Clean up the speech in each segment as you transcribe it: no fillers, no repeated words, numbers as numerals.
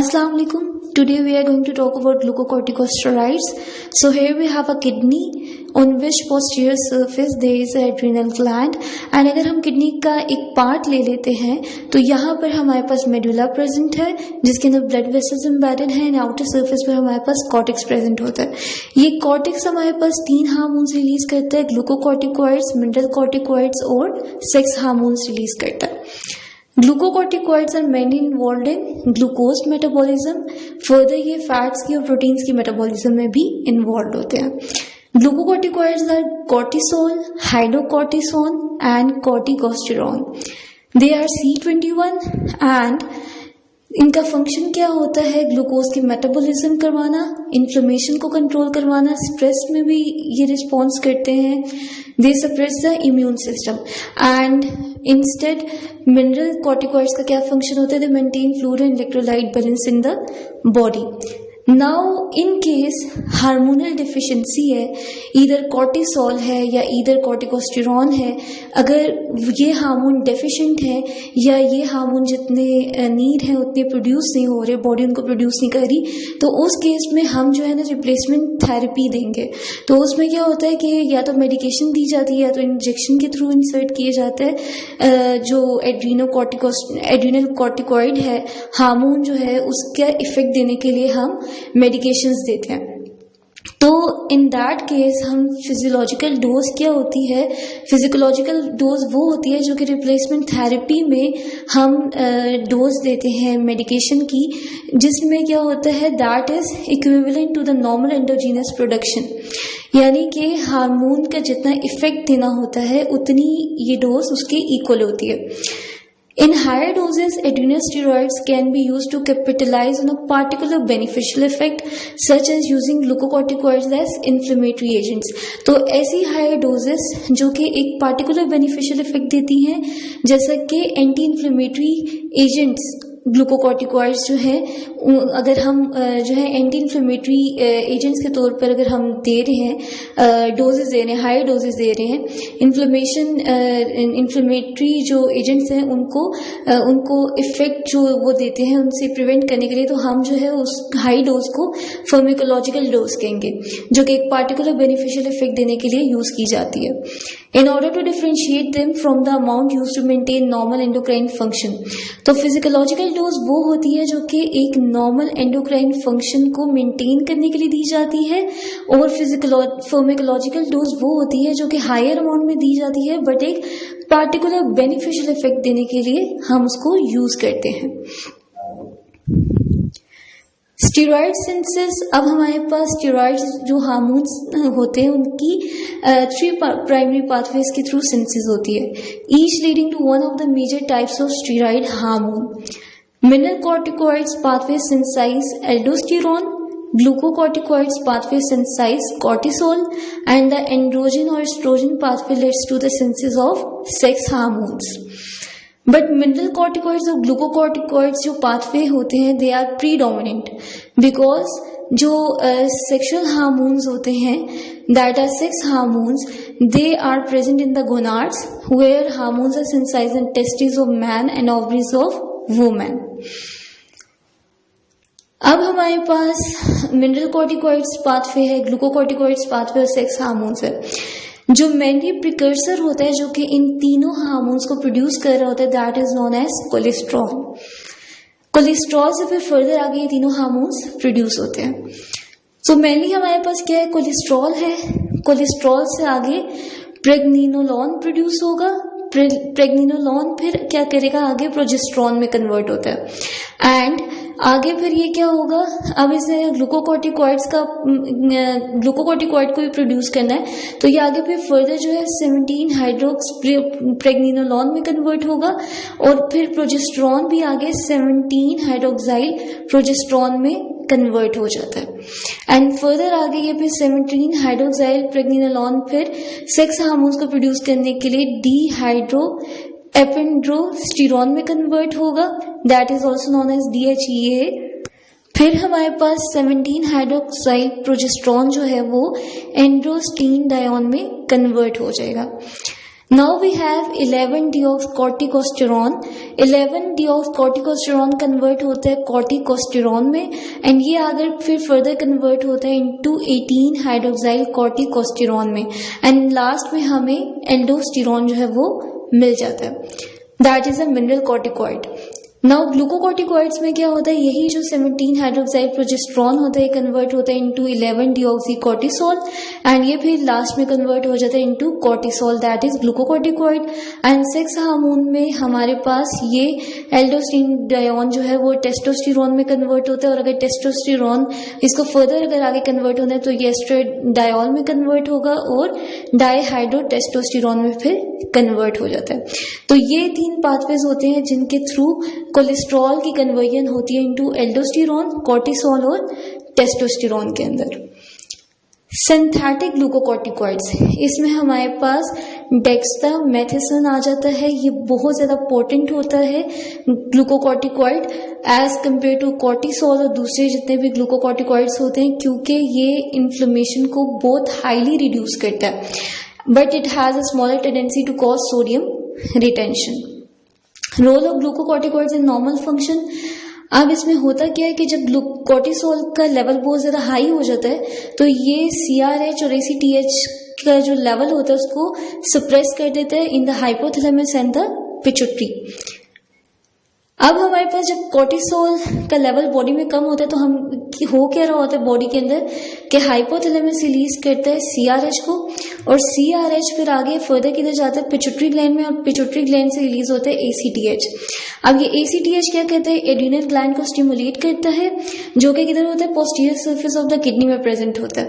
Assalamu alaikum. Today we are going to talk about glucocorticosteroids. So here we have a kidney on which posterior surface there is an adrenal gland. And अगर हम kidney का एक part ले लेते हैं तो यहाँ पर हमारे पास मेडुला प्रेजेंट है जिसके अंदर ब्लड वेसल्स एम्बेडेड है एंड आउटर सरफेस पर हमारे पास कॉर्टेक्स प्रेजेंट होता है. ये कॉर्टेक्स हमारे पास 3 हार्मोन्स रिलीज करता है, ग्लूकोकॉर्टिकॉइड्स, मिनरल कॉर्टिकॉइड्स और सेक्स हार्मोन्स रिलीज करता है. Glucocorticoids are mainly involved in glucose metabolism. Further ये फैट्स की और प्रोटीन्स की मेटाबॉलिज्म में भी इन्वॉल्व होते हैं. Glucocorticoids are cortisol, hydrocortisone and corticosterone. They are C21 and इनका फंक्शन क्या होता है? ग्लूकोज की मेटाबॉलिज्म करवाना, इन्फ्लेमेशन को कंट्रोल करवाना, स्ट्रेस में भी ये रिस्पॉन्स करते हैं. They suppress the immune system and instead mineralocorticoids का क्या फंक्शन होता है? They maintain fluid and electrolyte balance in the body. Now in case hormonal deficiency है, इधर कॉर्टिसोल है या इधर कॉर्टिकोस्टेरॉन है, अगर ये हार्मोन डेफिशिएंट है या ये हार्मोन जितने नीड है उतने प्रोड्यूस नहीं हो रहे, बॉडी उनको प्रोड्यूस नहीं कर रही, तो उस केस में हम जो है ना रिप्लेसमेंट थेरेपी देंगे. तो उसमें क्या होता है कि या तो मेडिकेशन दी जाती है या तो इंजेक्शन के थ्रू इंसर्ट किए जाते हैं. जो एड्रीनल कॉर्टिकॉइड है हार्मोन जो है उसका इफेक्ट देने के लिए हम मेडिकेशंस देते हैं. तो इन दैट केस हम फिजियोलॉजिकल डोज क्या होती है? फिजियोलॉजिकल डोज वो होती है जो कि रिप्लेसमेंट थेरेपी में हम डोज देते हैं मेडिकेशन की, जिसमें क्या होता है? That is equivalent to the normal endogenous production. यानी कि हार्मोन का जितना इफेक्ट देना होता है उतनी ये डोज उसके इक्वल होती है. In higher doses, adrenal steroids can be used to capitalize on a particular beneficial effect, such as using glucocorticoids as inflammatory agents. तो ऐसी higher doses जो कि एक particular beneficial effect देती हैं, जैसा कि anti-inflammatory agents ग्लूकोकॉर्टिकॉइड्स जो है, अगर हम जो है एंटी इन्फ्लेमेटरी एजेंट्स के तौर पर अगर हम दे रहे हैं, डोजेस दे रहे हैं, हाई डोजेस दे रहे हैं, इन्फ्लेमेटरी जो एजेंट्स हैं उनको इफेक्ट जो वो देते हैं उनसे प्रिवेंट करने के लिए, तो हम जो है उस हाई डोज को फार्माकोलॉजिकल डोज कहेंगे, जो कि एक पार्टिकुलर बेनिफिशियल इफेक्ट देने के लिए यूज की जाती है. In order to differentiate them from the amount used to maintain normal endocrine function. तो फिजियोलॉजिकल डोज वो होती है जो कि एक नॉर्मल एंडोक्राइन फंक्शन को मेंटेन करने के लिए दी जाती है, और फार्माकोलॉजिकल डोज वो होती है जो कि हायर अमाउंट में दी जाती है बट एक पार्टिकुलर बेनिफिशियल इफेक्ट देने के लिए हम उसको यूज करते हैं. Steroid synthesis. अब हमारे पास स्टेरॉइड्स जो हार्मोन्स होते हैं उनकी 3 प्राइमरी पाथवेज के थ्रू सिंथेसिस होती है, each leading to one of the major types of steroid hormone. Mineralocorticoids pathway synthesize aldosterone, glucocorticoids pathway synthesize cortisol and the androgen और estrogen pathway leads to the synthesis of sex hormones. But mineralocorticoids और glucocorticoids जो pathway होते हैं they are predominant because जो sexual hormones होते हैं that are sex hormones, they are present in the gonads where hormones are synthesised in testis of man and ovaries of women. अब हमारे पास मिनरल कॉर्टिकॉइड्स पाथवे है, glucocorticoids pathway और sex hormones है. जो mainly precursor होता है जो कि इन तीनों हार्मोन्स को प्रोड्यूस कर रहा होता है that is known as cholesterol. Cholesterol से फिर फर्दर आगे ये तीनों हार्मोन्स प्रोड्यूस होते हैं. तो मेनली हमारे पास क्या है? कोलेस्ट्रॉल है. कोलेस्ट्रॉल से आगे प्रेग्निनोलॉन प्रोड्यूस होगा. प्रेग्निनोलॉन फिर क्या करेगा? आगे प्रोजेस्ट्रॉन में कन्वर्ट होता है एंड आगे फिर ये क्या होगा? अब इसे ग्लूकोकॉर्टिकॉइड को भी प्रोड्यूस करना है, तो ये आगे फिर फर्दर जो है 17 हाइड्रोक्स प्रेग्निनोलॉन में कन्वर्ट होगा और फिर प्रोजेस्ट्रॉन भी आगे 17 हाइड्रोक्साइल प्रोजेस्ट्रॉन में कन्वर्ट हो जाता है. एंड फर्दर आगे ये फिर 17 हाइड्रोक्साइल प्रेग्निनोलॉन फिर सेक्स हार्मोन्स को प्रोड्यूस करने के लिए डीहाइड्रो एपेंड्रोस्टेरॉन में कन्वर्ट होगा, that is also known as DHEA. फिर हमारे पास 17 हाइड्रोक्साइल प्रोजेस्ट्रॉन जो है वो एंड्रोस्टीन डायोन में कन्वर्ट हो जाएगा. Now we have 11-deoxycorticosterone. 11-deoxycorticosterone convert होता है कॉर्टिकोस्टेरॉन में, एंड ये अगर फिर फर्दर कन्वर्ट होता है इनटू 18 हाइड्रोक्साइल कॉर्टिकोस्टेरॉन में, एंड लास्ट में हमें एल्डोस्टेरॉन जो है वो मिल जाता है. That is a mineral corticoid. Now glucocorticoids में क्या होता है, यही जो 17 हाइड्रोक्साइल प्रोजेस्टेरॉन होता है कन्वर्ट होता है इनटू 11-deoxycortisol, एंड ये फिर लास्ट में कन्वर्ट हो जाता है into cortisol, that is glucocorticoid. And sex hormone में हमारे पास ये एल्डोस्टेरोन जो है वो टेस्टोस्टेरोन में कन्वर्ट होता है, और अगर टेस्टोस्टेरोन इसको फर्दर अगर आगे कन्वर्ट होना है तो ये एस्ट्राडियोल में कन्वर्ट होगा और डाईहाइड्रोटेस्टोस्टेरोन में फिर कन्वर्ट हो जाता है. तो ये 3 पाथवेज होते हैं जिनके थ्रू कोलेस्ट्रॉल की कन्वर्जन होती है इनटू एल्डोस्टेरोन, कॉर्टिसोल और टेस्टोस्टेरोन के अंदर. सिंथेटिक ग्लूकोकॉर्टिकॉइड्स, इसमें हमारे पास डेक्सामेथासोन आ जाता है. ये बहुत ज्यादा पोटेंट होता है glucocorticoid as compare to cortisol और दूसरे जितने भी ग्लूकोकॉर्टिकॉइड्स होते हैं, क्योंकि ये इन्फ्लेमेशन को बहुत हाईली रिड्यूस करता है, but it has a smaller tendency to cause sodium retention. Role of glucocorticoids in normal function. अब इसमें होता क्या है कि जब कॉर्टिसोल का लेवल बहुत ज्यादा हाई हो जाता है तो ये CRH और ACTH का जो लेवल होता है उसको सप्रेस कर देता है in the hypothalamus and the pituitary. अब हमारे पास जब कॉर्टिसोल का लेवल बॉडी में कम होता है तो हम हो क्या रहा होता है बॉडी के अंदर कि हाइपोथैलेमस रिलीज करता है CRH को, और CRH फिर आगे फर्दर किधर जाता है पिट्यूटरी ग्लैंड में, और पिट्यूटरी ग्लैंड से रिलीज होता है ACTH. अब ये ACTH क्या कहता है, एड्रीनल ग्लैंड को स्टिमुलेट करता है, जो कि किधर होता है posterior surface of the kidney में प्रेजेंट होता है.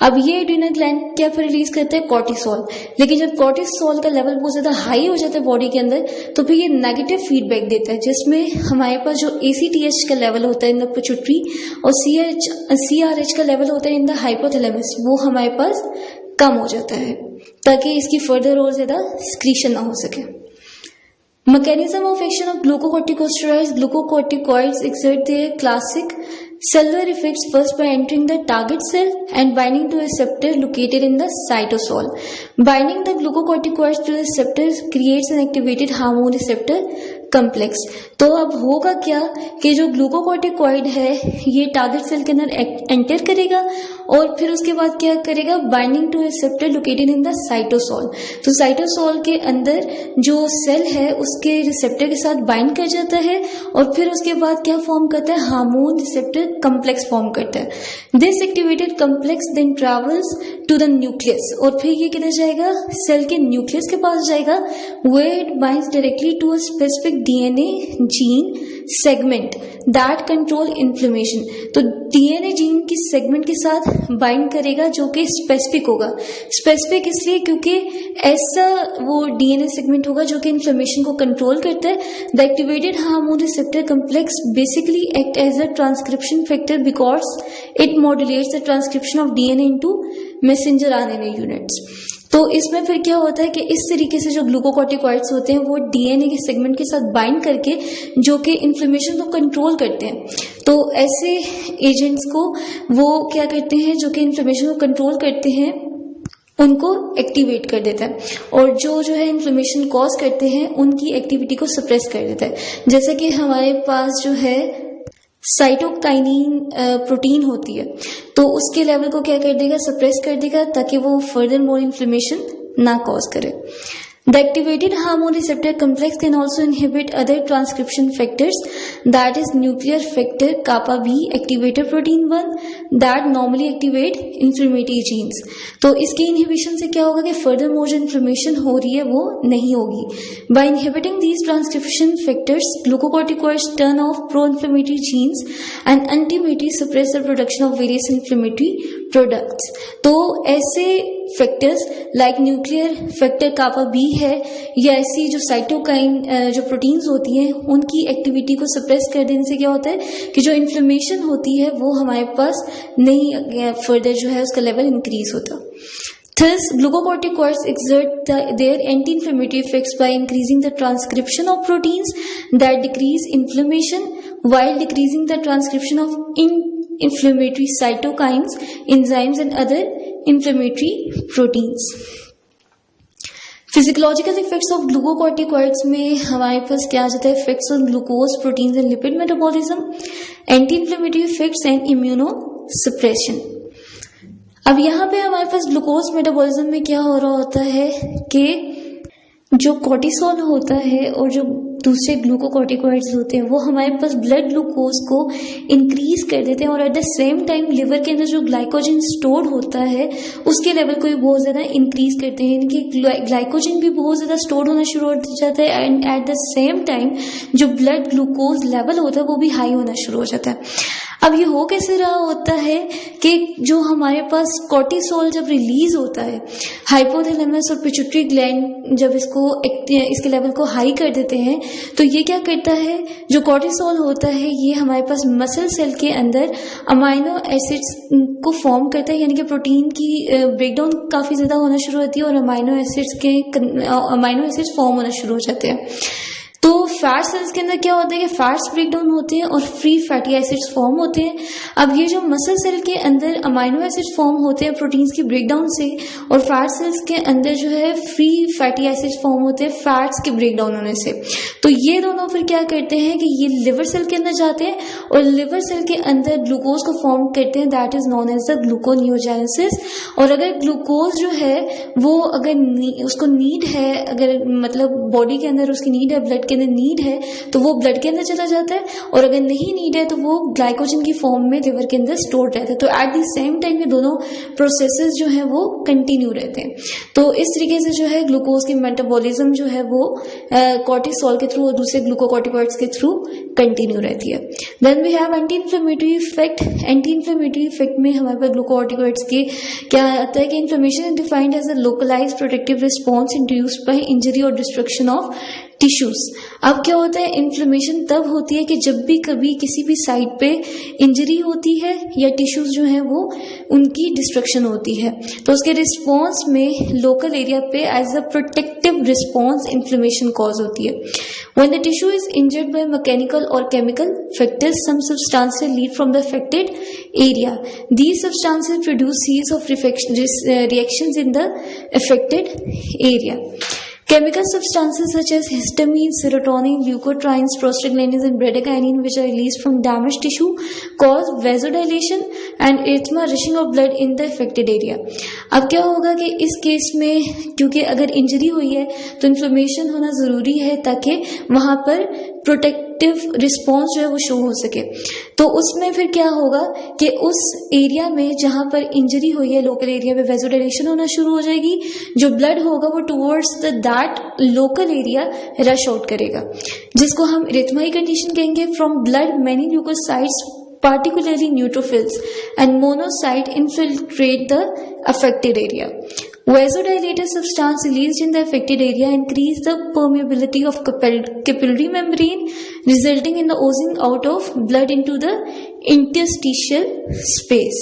अब ये एड्रीनल ग्लैंड क्या फिर रिलीज करता है कॉर्टिसोल, लेकिन जब कॉर्टिसोल का लेवल बहुत ज्यादा हाई हो जाता है बॉडी के अंदर तो फिर ये नेगेटिव फीडबैक देता है, जिसमें हमारे पास जो ACTH का लेवल होता है इन द पिट्यूटरी और CRH का लेवल होता है इन द हाइपोथैलेमस, वो हमारे पास कम हो जाता है ताकि इसकी फर्दर और ज्यादा स्क्रीशन ना हो सके. Mechanism of action of glucocorticosteroids. Glucocorticoids exert their classic cellular effects first by entering the target cell and binding to a receptor located in the cytosol. Binding the glucocorticoids to the receptor creates an activated hormone receptor complex. तो अब होगा क्या कि जो glucocorticoid है ये target cell के अंदर एंटर करेगा और फिर उसके बाद क्या करेगा, binding two receptor located in the cytosol. तो साइटोसोल के अंदर जो सेल है उसके रिसेप्टर के साथ बाइंड कर जाता है और फिर उसके बाद क्या फॉर्म करता है, हार्मोन रिसेप्टर कम्प्लेक्स फॉर्म करता है. This activated complex then travels to the nucleus, और फिर ये किधर जाएगा, सेल के न्यूक्लियस के पास जाएगा, where it binds directly to a specific DNA gene segment that control inflammation. तो DNA जीन की सेगमेंट के साथ बाइंड करेगा जो कि स्पेसिफिक होगा. स्पेसिफिक इसलिए क्योंकि ऐसा वो DNA सेगमेंट होगा जो कि इन्फ्लेमेशन को कंट्रोल करता है. The activated hormone receptor complex basically act as a transcription factor because it modulates the transcription of DNA into messenger RNA units. तो इसमें फिर क्या होता है कि इस तरीके से जो ग्लूकोकॉर्टिकॉइड्स होते हैं वो DNA के सेगमेंट के साथ बाइंड करके जो कि इन्फ्लेमेशन को कंट्रोल करते हैं. तो ऐसे एजेंट्स को वो क्या करते हैं जो कि इन्फ्लेमेशन को कंट्रोल करते हैं उनको एक्टिवेट कर देता है, और जो है इन्फ्लेमेशन कॉज करते हैं उनकी एक्टिविटी को सप्रेस कर देता है. जैसे कि हमारे पास जो है साइटोकाइनिन प्रोटीन होती है तो उसके लेवल को क्या कर देगा, सप्रेस कर देगा ताकि वो फर्दर मोर इन्फ्लेमेशन ना कॉज करे. The activated hormone receptor complex can also inhibit other transcription factors, that is nuclear factor kappa B activator protein 1 that normally activate inflammatory genes. तो इसके inhibition से क्या होगा कि further more जो inflammation हो रही है वो नहीं होगी. By inhibiting these transcription factors, glucocorticoids turn off pro-inflammatory genes and ultimately suppress the production of various inflammatory products. तो ऐसे फैक्टर्स लाइक न्यूक्लियर फैक्टर कापा बी है या ऐसी जो साइटोकाइन जो प्रोटीन्स होती हैं उनकी एक्टिविटी को सप्रेस कर देने से क्या होता है कि जो इन्फ्लेमेशन होती है वो हमारे पास नहीं फर्दर जो है उसका लेवल इंक्रीज होता. Thus, glucocorticoids exert their anti-inflammatory effects by increasing the transcription of proteins that decrease inflammation while decreasing the transcription of inflammatory cytokines, enzymes and other inflammatory proteins. Physiological effects of glucocorticoids में हमारे पास क्या आ जाता है, effects on glucose, proteins and lipid metabolism, anti inflammatory effects and immuno suppression. अब यहाँ पे हमारे पास glucose metabolism में क्या हो रहा होता है कि जो कॉर्टिसोल होता है और जो दूसरे ग्लूकोकॉर्टिकॉइड्स होते हैं वो हमारे पास ब्लड ग्लूकोज को इंक्रीज कर देते हैं और at the same time liver के अंदर जो ग्लाइकोजन स्टोर्ड होता है उसके लेवल को भी बहुत ज्यादा इंक्रीज करते हैं, यानी कि ग्लाइकोजन भी बहुत ज्यादा स्टोर्ड होना शुरू हो जाता है and at the same time जो ब्लड ग्लूकोज लेवल होता है वो भी हाई होना शुरू हो जाता है। अब ये हो कैसे रहा होता है कि जो हमारे पास कॉर्टिसोल जब रिलीज होता है, हाइपोथैलेमस और पिट्यूटरी ग्लैंड जब इसके लेवल को हाई कर देते हैं तो ये क्या करता है, जो कॉर्टिसोल होता है ये हमारे पास मसल सेल के अंदर अमाइनो एसिड्स को फॉर्म करता है, यानी कि प्रोटीन की ब्रेकडाउन काफी ज्यादा होना शुरू होती है और अमाइनो एसिड्स फॉर्म होना शुरू हो जाते हैं। तो फैट सेल्स के अंदर क्या होता है कि फैट्स ब्रेकडाउन होते हैं और फ्री फैटी एसिड्स फॉर्म होते हैं। अब ये जो मसल सेल के अंदर अमाइनो एसिड्स फॉर्म होते हैं प्रोटीन्स की ब्रेकडाउन से और फैट सेल्स के अंदर जो है फ्री फैटी एसिड्स फॉर्म होते हैं फैट्स के ब्रेकडाउन होने से। तो ये दोनों फिर क्या करते हैं कि ये लिवर सेल के अंदर जाते हैं और लिवर सेल के अंदर ग्लूकोज को फॉर्म करते हैं, that is known as the gluconeogenesis. और अगर ग्लूकोज जो है वो अगर उसको नीड है, अगर मतलब बॉडी के अंदर उसकी नीड है, ब्लड के अंदर नीड है तो वो ब्लड के अंदर चला जाता है और अगर नहीं नीड है तो वो ग्लाइकोजन की फॉर्म में लिवर के अंदर स्टोर रहता है। तो एट द सेम टाइम ये दोनों प्रोसेसेस जो है वो कंटिन्यू रहते हैं। तो इस तरीके से जो है ग्लूकोज की मेटाबॉलिज्म जो है वो कॉर्टिसोल के थ्रू और दूसरे ग्लूकोकॉर्टिकॉइड्स के थ्रू कंटिन्यू रहती है। Then we have anti inflammatory effect. Anti inflammatory effect में हमारे पास ग्लूकोकॉर्टिकॉइड्स के क्या आता है कि inflammation is defined as a localised protective response induced by injury और डिस्ट्रक्शन ऑफ टिश्यूज। अब क्या होता है, इन्फ्लेमेशन तब होती है कि जब भी कभी किसी भी साइड पे इंजरी होती है या टिश्यूज जो है वो उनकी डिस्ट्रक्शन होती है तो उसके रिस्पॉन्स में लोकल एरिया पे as a protective response inflammation cause होती है। When the tissue is injured by mechanical or chemical factors, some substances leak from the affected area. These substances produce series of reactions in the affected area. Chemical substances such as histamine, serotonin, leukotrienes, prostaglandins and bradykinin which are released from damaged tissue cause vasodilation and erythema rushing of blood in the affected area. अब क्या होगा कि इस case में क्योंकि अगर injury हुई है तो इन्फ्लेमेशन होना जरूरी है ताकि वहां पर प्रोटेक्टिव रिस्पॉन्स जो है वो शो हो सके। तो उसमें फिर क्या होगा कि उस एरिया में जहां पर इंजरी हुई है लोकल एरिया में वैसोडाइलेशन होना शुरू हो जाएगी, जो ब्लड होगा वो towards that local area rush out करेगा जिसको हम इरिथ्मा कंडीशन कहेंगे। From blood many leukocytes particularly neutrophils and monocyte infiltrate the affected area. Vasodilator substance released in the affected area increase the permeability of capillary membrane, resulting in the oozing out of blood into the interstitial space.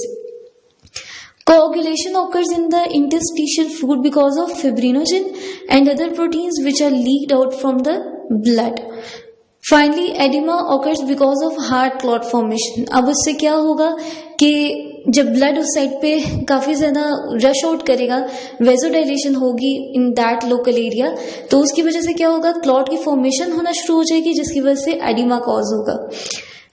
Coagulation occurs in the interstitial fluid because of fibrinogen and other proteins which are leaked out from the blood. Finally, edema occurs because of heart clot formation. अब उससे क्या होगा कि जब blood उस side पे काफी ज्यादा रश आउट करेगा, वेजोडाइलेशन होगी इन दैट लोकल एरिया, तो उसकी वजह से क्या होगा, क्लॉट की फॉर्मेशन होना शुरू हो जाएगी जिसकी वजह से एडिमा कॉज होगा।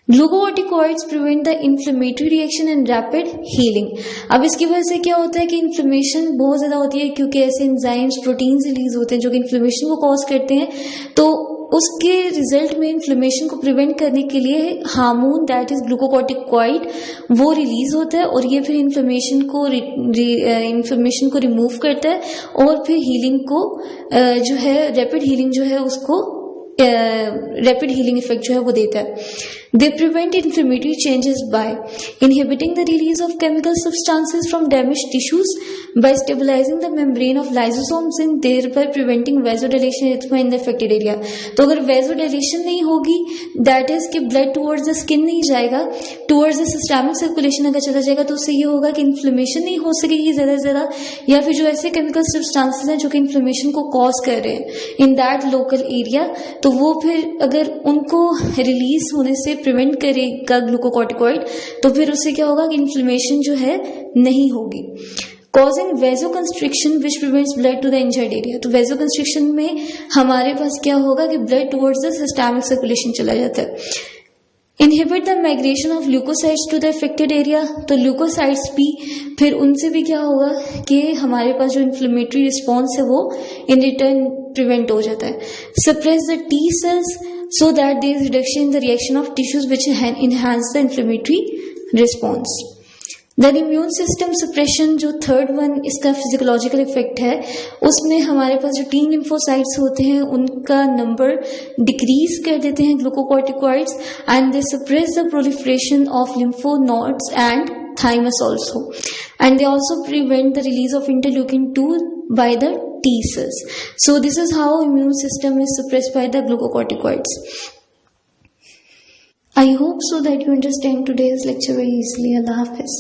Glucocorticoids prevent the inflammatory reaction and rapid healing. अब इसकी वजह से क्या होता है कि इन्फ्लेमेशन बहुत ज्यादा होती है क्योंकि ऐसे एंजाइम्स प्रोटीन्स रिलीज होते हैं जो कि इन्फ्लेमेशन को कॉज करते हैं। तो उसके रिजल्ट में इन्फ्लेमेशन को प्रिवेंट करने के लिए हार्मोन दैट इज ग्लूकोकॉर्टिकॉइड वो रिलीज होता है और ये फिर इन्फ्लेमेशन को रिमूव करता है और फिर हीलिंग को जो है रैपिड हीलिंग जो है उसको रैपिड हीलिंग इफेक्ट जो है वो देता है। They prevent inflammatory changes by inhibiting the release of chemical substances from damaged tissues by stabilizing the membrane of lysosomes and thereby preventing vasodilation erythema in the affected area. तो अगर vasodilation नहीं होगी, that is कि blood towards the skin नहीं जाएगा, towards the systemic circulation अगर चला जाएगा तो उससे ये होगा कि inflammation नहीं हो सकेगी ज्यादा से ज्यादा, या फिर जो ऐसे chemical substances हैं जो कि inflammation को cause कर रहे हैं in that local area, तो वो फिर अगर उनको रिलीज होने से प्रिवेंट करेगा ग्लूकोकॉर्टिकॉइड तो फिर उससे क्या होगा कि इन्फ्लेमेशन जो है नहीं होगी। causing vasoconstriction which prevents blood to the injured area. तो vasoconstriction में हमारे पास क्या होगा कि blood towards the systemic circulation चला जाता है. Inhibit the migration of leukocytes to the affected area. तो leukocytes भी फिर उनसे भी क्या होगा कि हमारे पास जो inflammatory response है वो in return prevent हो जाता है. Suppress the T cells so that there is reduction in the reaction of tissues which enhance the inflammatory response. Then immune system suppression जो थर्ड वन इसका फिजिकोलॉजिकल इफेक्ट है, उसमें हमारे पास जो टी लिम्फोसाइट्स होते हैं उनका नंबर डिक्रीज कर देते हैं glucocorticoids and they suppress the proliferation of lymph nodes and thymus also, and they also prevent the release of interleukin 2 by the T cells. So this is how immune system is suppressed by the glucocorticoids. I hope so that you understand today's lecture very easily. Allah Hafiz.